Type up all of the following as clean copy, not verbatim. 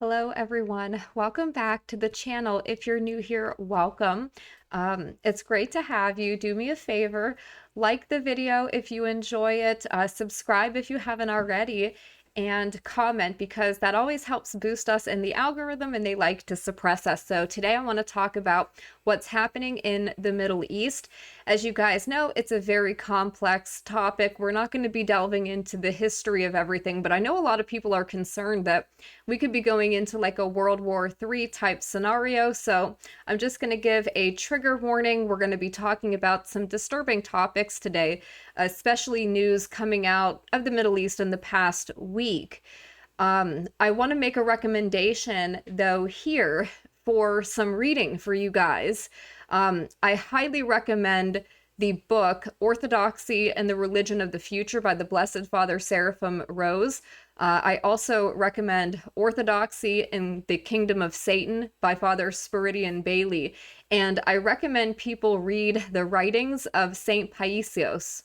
Hello, everyone. Welcome back to the channel. If you're new here, welcome. It's great to have you. Do me a favor, like the video if you enjoy it, subscribe if you haven't already, and comment because that always helps boost us in the algorithm and they like to suppress us. So today I want to talk about what's happening in the Middle East. As you guys know, it's a very complex topic. We're not going to be delving into the history of everything, but I know a lot of people are concerned that we could be going into like a World War III type scenario. So I'm just going to give a trigger warning. We're going to be talking about some disturbing topics today, especially news coming out of the Middle East in the past week. I want to make a recommendation though here for some reading for you guys. I highly recommend the book Orthodoxy and the Religion of the Future by the Blessed Father Seraphim Rose. I also recommend Orthodoxy and the Kingdom of Satan by Father Spiridion Bailey. And I recommend people read the writings of Saint Paisios,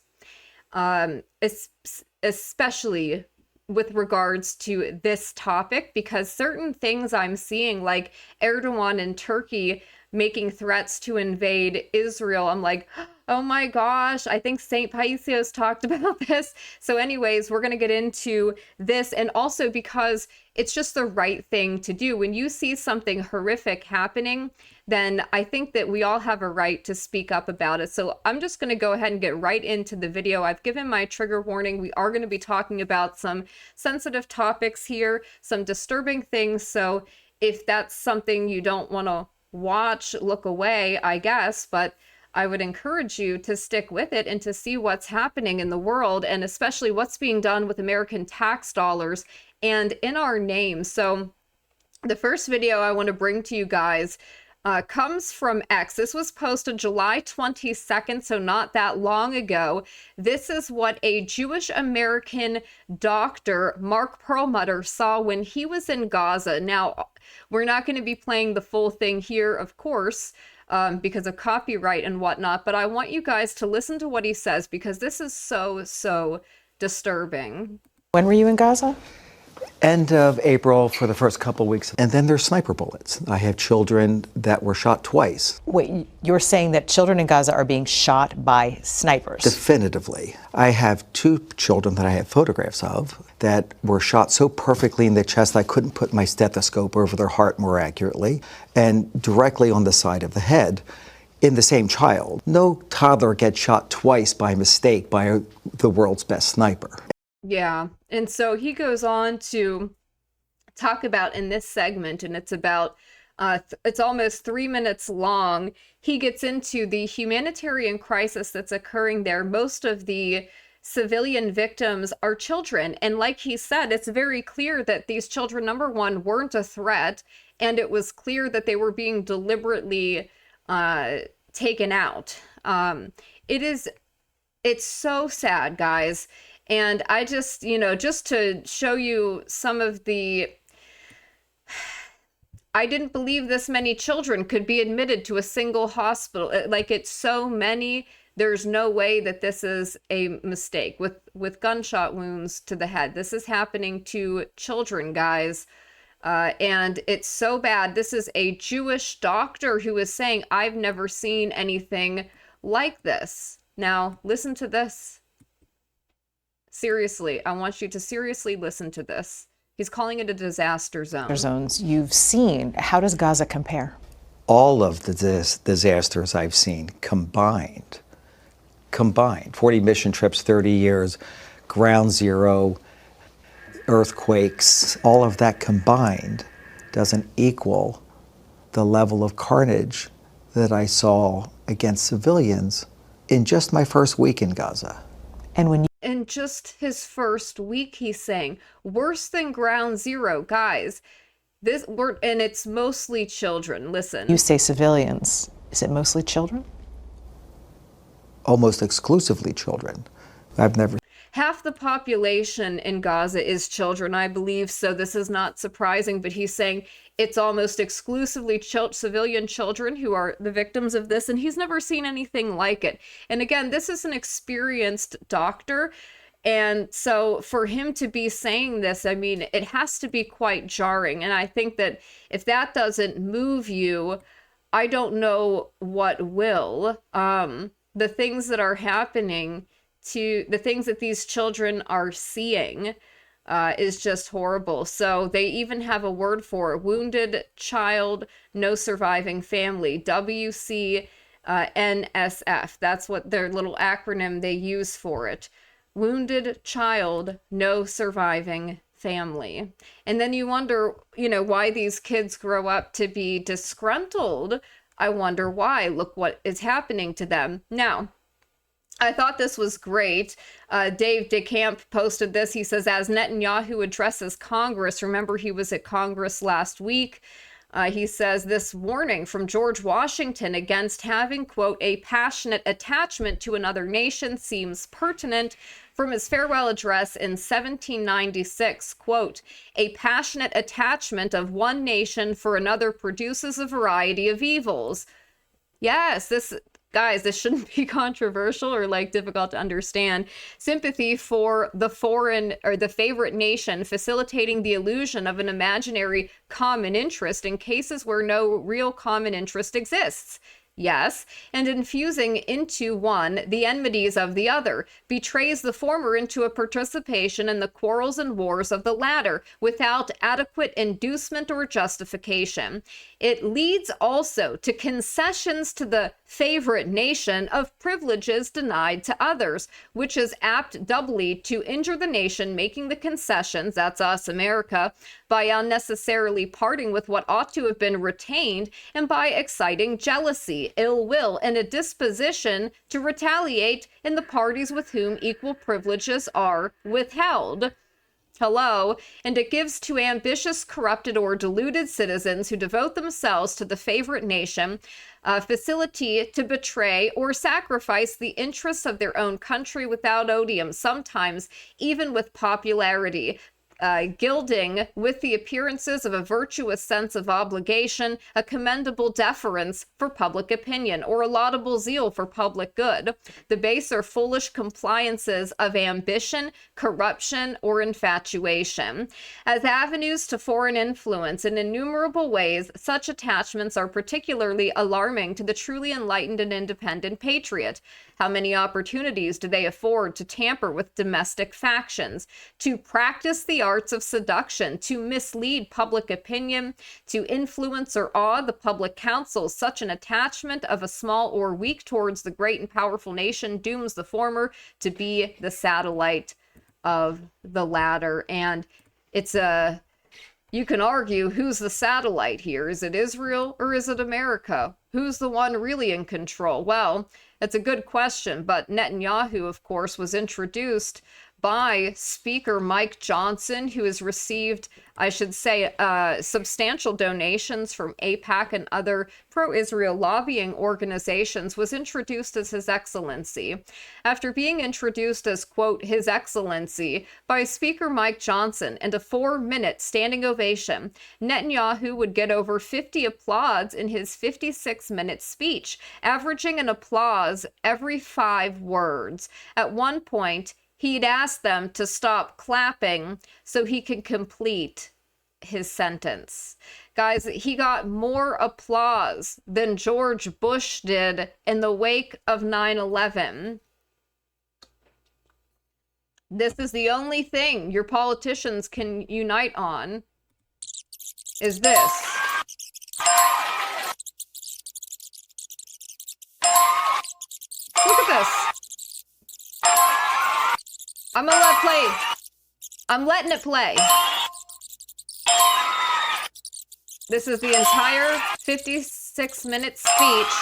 especially with regards to this topic, because certain things I'm seeing, like Erdogan in Turkey making threats to invade Israel, I'm like, oh my gosh, I think St. Paisios talked about this. So anyways, we're going to get into this, and also because it's just the right thing to do. When you see something horrific happening, then I think that we all have a right to speak up about it. So I'm just going to go ahead and get right into the video. I've given my trigger warning. We are going to be talking about some sensitive topics here, some disturbing things. So if that's something you don't want to watch, look away, I guess, but I would encourage you to stick with it and to see what's happening in the world, and especially what's being done with American tax dollars and in our name. So the first video I want to bring to you guys comes from X. This was posted July 22nd, so not that long ago. This is what a Jewish American doctor, Mark Perlmutter, saw when he was in Gaza. Now, we're not going to be playing the full thing here, of course, because of copyright and whatnot, but I want you guys to listen to what he says because this is so disturbing. When were you in Gaza? End of April for the first couple weeks. And then there's sniper bullets. I have children that were shot twice. Wait, you're saying that children in Gaza are being shot by snipers? Definitively. I have two children that I have photographs of that were shot so perfectly in the chest I couldn't put my stethoscope over their heart more accurately, and directly on the side of the head in the same child. No toddler gets shot twice by mistake by the world's best sniper. Yeah, and so he goes on to talk about in this segment, and it's about, it's almost 3 minutes long. He gets into the humanitarian crisis that's occurring there. Most of the civilian victims are children. And like he said, it's very clear that these children, number one, weren't a threat. And it was clear that they were being deliberately taken out. It's so sad, guys. And I just, just to show you some of I didn't believe this many children could be admitted to a single hospital. Like, it's so many. There's no way that this is a mistake with gunshot wounds to the head. This is happening to children, guys. And it's so bad. This is a Jewish doctor who is saying, I've never seen anything like this. Now, listen to this. Seriously, I want you to seriously listen to this. He's calling it a disaster zone. Zones you've seen. How does Gaza compare? All of the disasters I've seen combined, 40 mission trips, 30 years, ground zero, earthquakes, all of that combined doesn't equal the level of carnage that I saw against civilians in just my first week in Gaza. And when in just his first week, he's saying, worse than ground zero, guys. And it's mostly children. Listen. you say civilians, is it mostly children? Almost exclusively children. Half the population in Gaza is children, I believe, so this is not surprising, but he's saying it's almost exclusively civilian children who are the victims of this, and he's never seen anything like it. And again, this is an experienced doctor, And so for him to be saying this, I mean, it has to be quite jarring. And I think that if that doesn't move you, I don't know what will. The things that are happening to the things that these children are seeing is just horrible. So they even have a word for it: wounded child, no surviving family, WCNSF. That's what their little acronym they use for it. Wounded child, no surviving family. And then you wonder, why these kids grow up to be disgruntled. I wonder why. Look what is happening to them. Now, I thought this was great. Dave DeCamp posted this. He says, as Netanyahu addresses Congress, remember he was at Congress last week, he says this warning from George Washington against having, quote, a passionate attachment to another nation seems pertinent from his farewell address in 1796, quote, a passionate attachment of one nation for another produces a variety of evils. Yes, this shouldn't be controversial or difficult to understand. Sympathy for the foreign or the favorite nation, facilitating the illusion of an imaginary common interest in cases where no real common interest exists. Yes, and infusing into one the enmities of the other, betrays the former into a participation in the quarrels and wars of the latter, without adequate inducement or justification. It leads also to concessions to the favorite nation of privileges denied to others, which is apt doubly to injure the nation making the concessions, that's us, America, by unnecessarily parting with what ought to have been retained, and by exciting jealousy, ill will, and a disposition to retaliate in the parties with whom equal privileges are withheld. Hello, and it gives to ambitious, corrupted, or deluded citizens who devote themselves to the favorite nation facility to betray or sacrifice the interests of their own country without odium, sometimes even with popularity. Gilding with the appearances of a virtuous sense of obligation, a commendable deference for public opinion, or a laudable zeal for public good. The base or foolish compliances of ambition, corruption, or infatuation. As avenues to foreign influence in innumerable ways, such attachments are particularly alarming to the truly enlightened and independent patriot. How many opportunities do they afford to tamper with domestic factions, to practice the arts of seduction, to mislead public opinion, to influence or awe the public council? Such an attachment of a small or weak towards the great and powerful nation dooms the former to be the satellite of the latter. And you can argue, who's the satellite here? Is it Israel or is it America? Who's the one really in control? Well, that's a good question, but Netanyahu, of course, was introduced by Speaker Mike Johnson, who has received, I should say, substantial donations from AIPAC and other pro-Israel lobbying organizations, was introduced as His Excellency. After being introduced as, quote, His Excellency by Speaker Mike Johnson and a 4-minute standing ovation, Netanyahu would get over 50 applause in his 56-minute speech, averaging an applause every 5 words. At one point, he'd ask them to stop clapping so he could complete his sentence. Guys, he got more applause than George Bush did in the wake of 9/11. This is the only thing your politicians can unite on, is this. Look at this. I'm gonna let it play. I'm letting it play. This is the entire 56-minute speech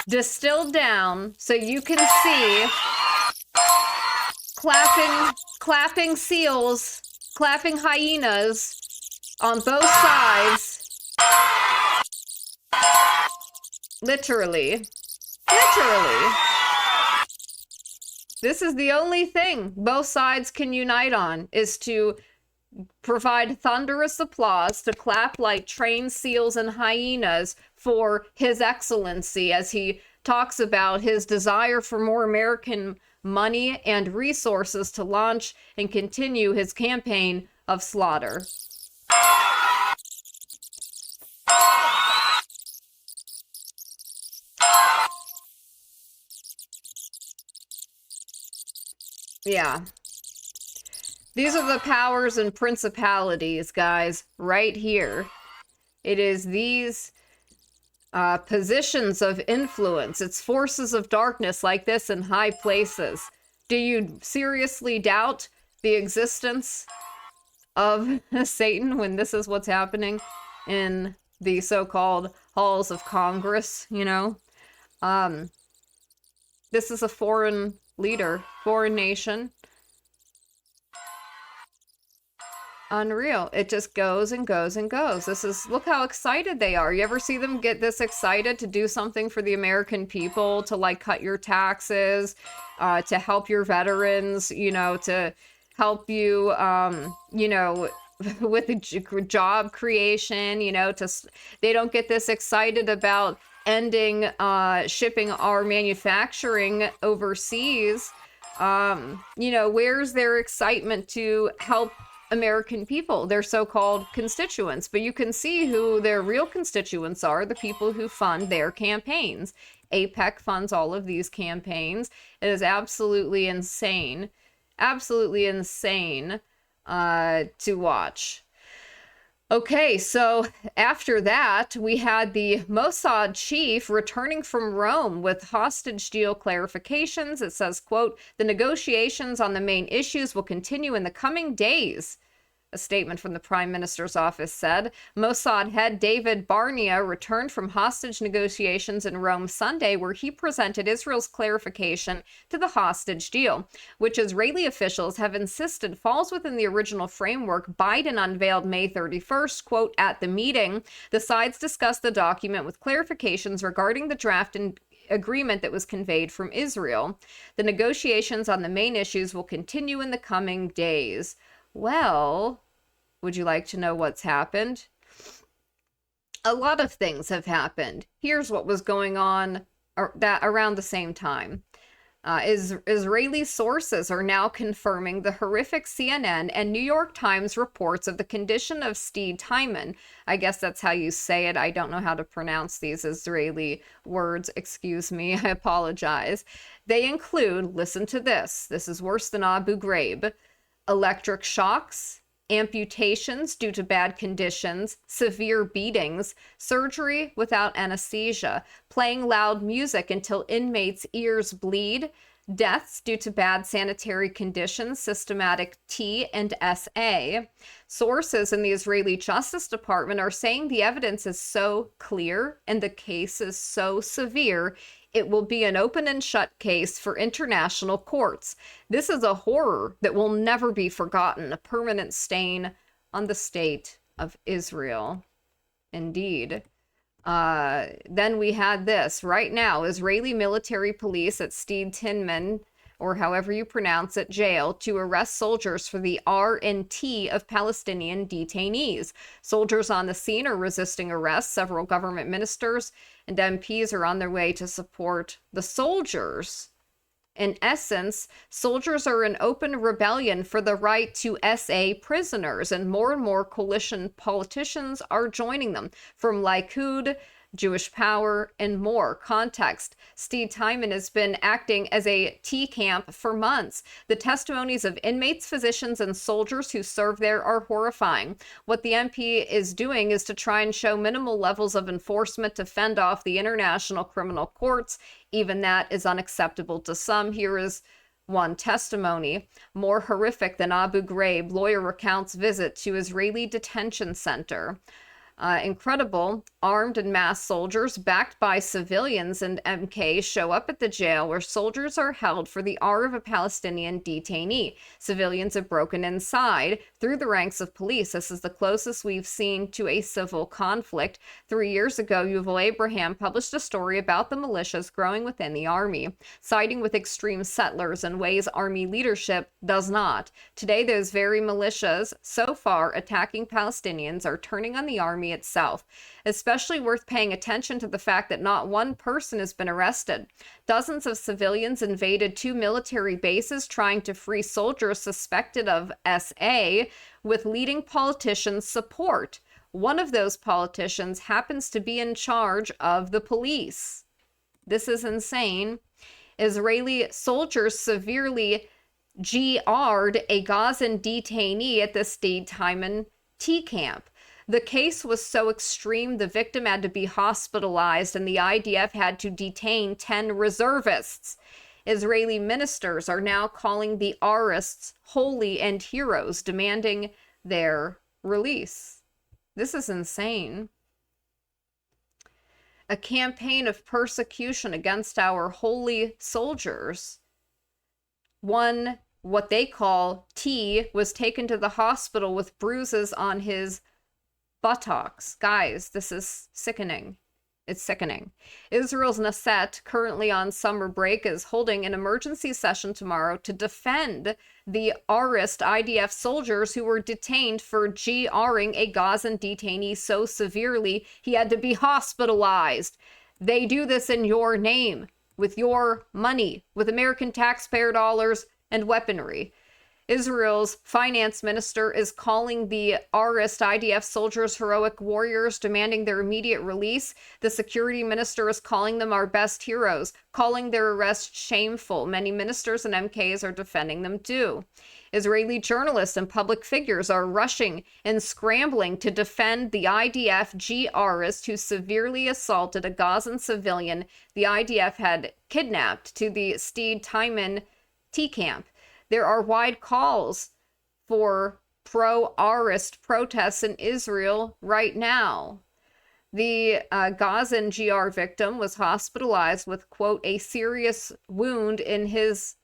distilled down so you can see clapping seals, clapping hyenas on both sides. Literally. This is the only thing both sides can unite on, is to provide thunderous applause, to clap like trained seals and hyenas for His Excellency as he talks about his desire for more American money and resources to launch and continue his campaign of slaughter. Yeah. These are the powers and principalities, guys, right here. It is these positions of influence. It's forces of darkness like this in high places. Do you seriously doubt the existence of Satan when this is what's happening in the so-called halls of Congress, you know? This is a foreign leader, foreign nation. Unreal. It just goes and goes and goes. This is, look how excited they are. You ever see them get this excited to do something for the American people, to like cut your taxes, to help your veterans, you know, to help you, you know, with the job creation, you know, they don't get this excited about ending shipping our manufacturing overseas. You know, where's their excitement to help American people, their so-called constituents? But you can see who their real constituents are, the people who fund their campaigns. AIPAC funds all of these campaigns. It is absolutely insane to watch. Okay, so after that, we had the Mossad chief returning from Rome with hostage deal clarifications. It says, quote, "The negotiations on the main issues will continue in the coming days," a statement from the Prime Minister's office said. Mossad head David Barnea returned from hostage negotiations in Rome Sunday, where he presented Israel's clarification to the hostage deal, which Israeli officials have insisted falls within the original framework Biden unveiled May 31st. Quote, "At the meeting, the sides discussed the document with clarifications regarding the draft and agreement that was conveyed from Israel. The negotiations on the main issues will continue in the coming days." Well, would you like to know what's happened? A lot of things have happened. Here's what was going on around the same time. Israeli sources are now confirming the horrific CNN and New York Times reports of the condition of Stede Timon. I guess that's how you say it. I don't know how to pronounce these Israeli words. Excuse me. I apologize. They include, listen to this. This is worse than Abu Ghraib. Electric shocks, amputations due to bad conditions, severe beatings, surgery without anesthesia, playing loud music until inmates' ears bleed, deaths due to bad sanitary conditions, systematic T and SA. Sources in the Israeli Justice Department are saying the evidence is so clear and the case is so severe, it will be an open and shut case for international courts. This is a horror that will never be forgotten, a permanent stain on the state of Israel. Indeed. Then we had this. Right now, Israeli military police at Stede Timon, or however you pronounce it, jail, to arrest soldiers for the R&T of Palestinian detainees. Soldiers on the scene are resisting arrest. Several government ministers and MPs are on their way to support the soldiers. In essence, soldiers are in open rebellion for the right to SA prisoners, and more coalition politicians are joining them, from Likud, Jewish Power, and more. Context: Stede Timon has been acting as a T camp for months. The testimonies of inmates, physicians, and soldiers who serve there are horrifying. What the MP is doing is to try and show minimal levels of enforcement to fend off the international criminal courts. Even that is unacceptable to some. Here is one testimony. More horrific than Abu Ghraib, lawyer recounts visit to Israeli detention center. Incredible. Armed and masked soldiers backed by civilians and MKs show up at the jail where soldiers are held for the R of a Palestinian detainee. Civilians have broken inside through the ranks of police. This is the closest we've seen to a civil conflict. 3 years ago, Yuval Abraham published a story about the militias growing within the army, siding with extreme settlers in ways army leadership does not. Today, those very militias, so far attacking Palestinians, are turning on the army economy itself. Especially worth paying attention to the fact that not one person has been arrested. Dozens of civilians invaded 2 military bases trying to free soldiers suspected of SA with leading politicians' support. One of those politicians happens to be in charge of the police. This is insane. Israeli soldiers severely GR'd a Gazan detainee at the Stede Timon T camp. The case was so extreme, the victim had to be hospitalized, and the IDF had to detain 10 reservists. Israeli ministers are now calling the arrests holy and heroes, demanding their release. This is insane. A campaign of persecution against our holy soldiers. One, what they call T, was taken to the hospital with bruises on his buttocks. Guys, this is sickening. It's sickening. Israel's Knesset, currently on summer break, is holding an emergency session tomorrow to defend the Arist IDF soldiers who were detained for GRing a Gazan detainee so severely he had to be hospitalized. They do this in your name, with your money, with American taxpayer dollars and weaponry. Israel's finance minister is calling the Arist IDF soldiers heroic warriors, demanding their immediate release. The security minister is calling them our best heroes, calling their arrest shameful. Many ministers and MKs are defending them too. Israeli journalists and public figures are rushing and scrambling to defend the IDF GRist who severely assaulted a Gazan civilian the IDF had kidnapped to the Stede Timon T camp. There are wide calls for pro-Arist protests in Israel right now. The Gazan GR victim was hospitalized with, quote, a serious wound in his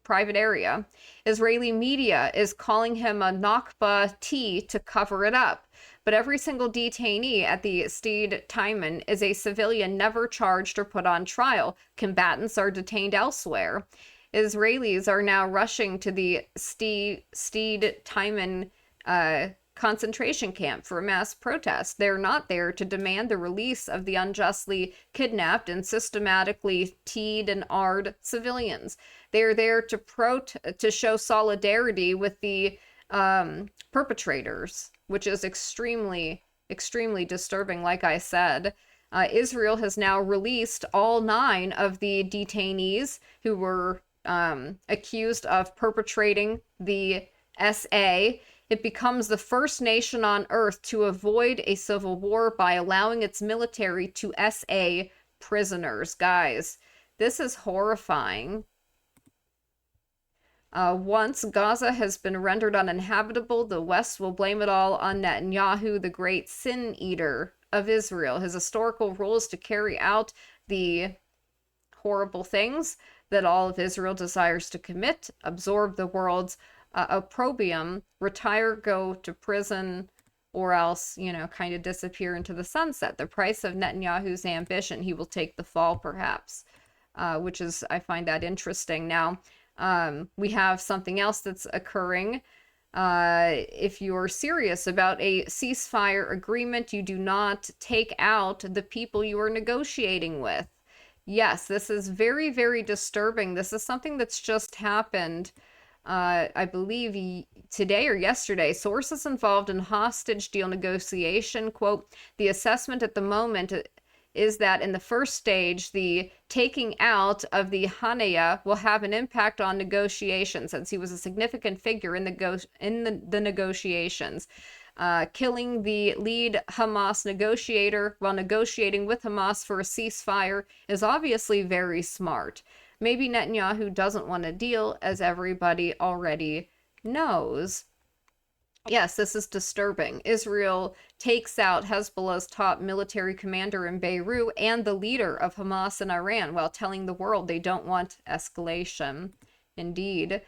private area. Israeli media is calling him a Nakba T to cover it up. But every single detainee at the Stede Timon is a civilian never charged or put on trial. Combatants are detained elsewhere. Israelis are now rushing to the Stede Timon concentration camp for a mass protest. They're not there to demand the release of the unjustly kidnapped and systematically T'd and R'd civilians. They're there to show solidarity with the perpetrators, which is extremely, extremely disturbing, like I said. Israel has now released all 9 of the detainees who were accused of perpetrating the SA. It becomes the first nation on earth to avoid a civil war by allowing its military to SA prisoners. Guys, this is horrifying. Once Gaza has been rendered uninhabitable, the West will blame it all on Netanyahu, the great sin eater of Israel. His historical role is to carry out the horrible things that all of Israel desires to commit, absorb the world's opprobrium, retire, go to prison, or else, kind of disappear into the sunset. The price of Netanyahu's ambition, he will take the fall, perhaps, which is, I find that interesting. Now, we have something else that's occurring. If you're serious about a ceasefire agreement, you do not take out the people you are negotiating with. Yes, this is very, very disturbing. This is something that's just happened, I believe, today or yesterday. Sources involved in hostage deal negotiation, quote, the assessment at the moment is that in the first stage, the taking out of the Hanaya will have an impact on negotiations, since he was a significant figure in the negotiations. Killing the lead Hamas negotiator while negotiating with Hamas for a ceasefire is obviously very smart. Maybe Netanyahu doesn't want a deal, as everybody already knows. Yes, this is disturbing. Israel takes out Hezbollah's top military commander in Beirut and the leader of Hamas in Iran while telling the world they don't want escalation. Indeed.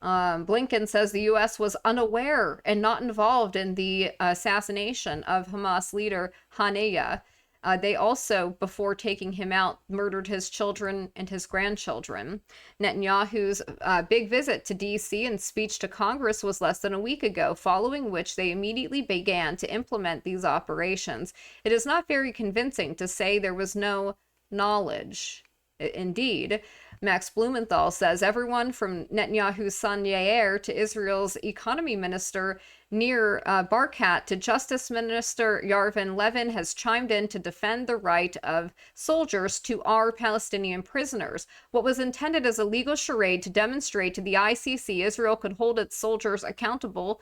Blinken says the U.S. was unaware and not involved in the assassination of Hamas leader Haniyeh. They also, before taking him out, murdered his children and his grandchildren. Netanyahu's big visit to D.C. and speech to Congress was less than a week ago, following which they immediately began to implement these operations. It is not very convincing to say there was no knowledge. Indeed, Max Blumenthal says everyone from Netanyahu's son Yair to Israel's economy minister Nir Barkat to Justice Minister Yarvin Levin has chimed in to defend the right of soldiers to our Palestinian prisoners. What was intended as a legal charade to demonstrate to the ICC Israel could hold its soldiers accountable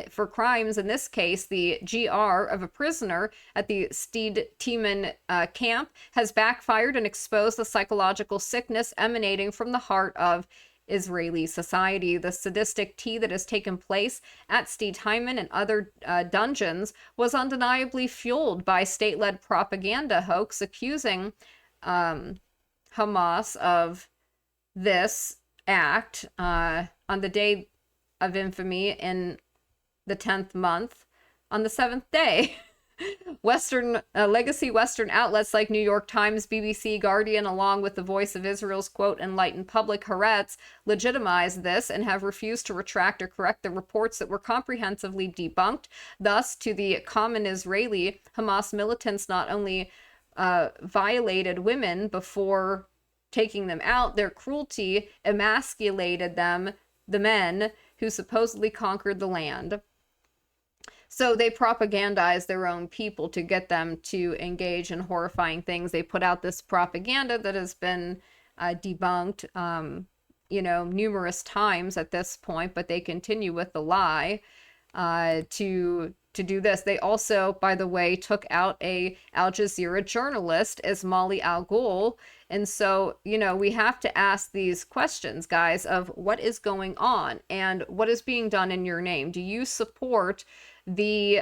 for crimes, in this case, the GR of a prisoner at the Steed Tiemann camp, has backfired and exposed the psychological sickness emanating from the heart of Israeli society. The sadistic tea that has taken place at Steed Tiemann and other dungeons was undeniably fueled by state-led propaganda hoax accusing Hamas of this act on the day of infamy in the 10th month on the 7th day. Legacy Western outlets like New York Times, BBC, Guardian, along with the Voice of Israel's, quote, enlightened public, Haaretz, legitimize this and have refused to retract or correct the reports that were comprehensively debunked. Thus, to the common Israeli, Hamas militants not only violated women before taking them out, their cruelty emasculated them, the men who supposedly conquered the land. So they propagandize their own people to get them to engage in horrifying things. They put out this propaganda that has been debunked, numerous times at this point, but they continue with the lie to do this. They also, by the way, took out a Al Jazeera journalist, Ismaili Al-Ghul. And so, we have to ask these questions, guys, of what is going on and what is being done in your name. Do you support the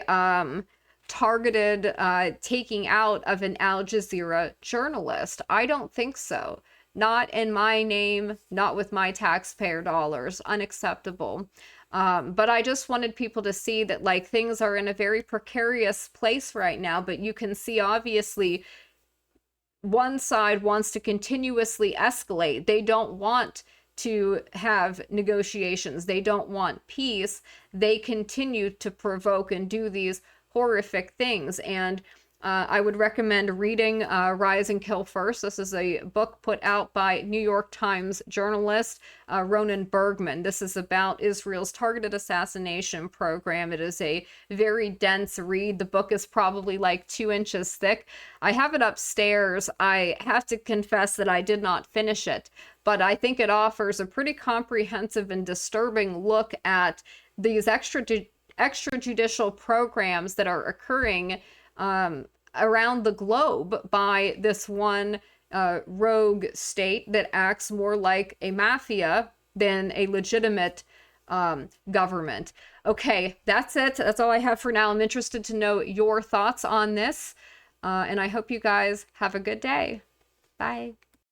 targeted taking out of an Al Jazeera journalist? I don't think so. Not in my name, not with my taxpayer dollars. Unacceptable. But I just wanted people to see that, like, things are in a very precarious place right now, but you can see, obviously, one side wants to continuously escalate. They don't want to have negotiations. They don't want peace. They continue to provoke and do these horrific things. And I would recommend reading Rise and Kill First. This is a book put out by New York Times journalist Ronan Bergman. This is about Israel's targeted assassination program. It is a very dense read. The book is probably like 2 inches thick. I have it upstairs. I have to confess that I did not finish it, but I think it offers a pretty comprehensive and disturbing look at these extrajudicial programs that are occurring around the globe by this one rogue state that acts more like a mafia than a legitimate government. Okay, that's it. That's all I have for now. I'm interested to know your thoughts on this, and I hope you guys have a good day. Bye.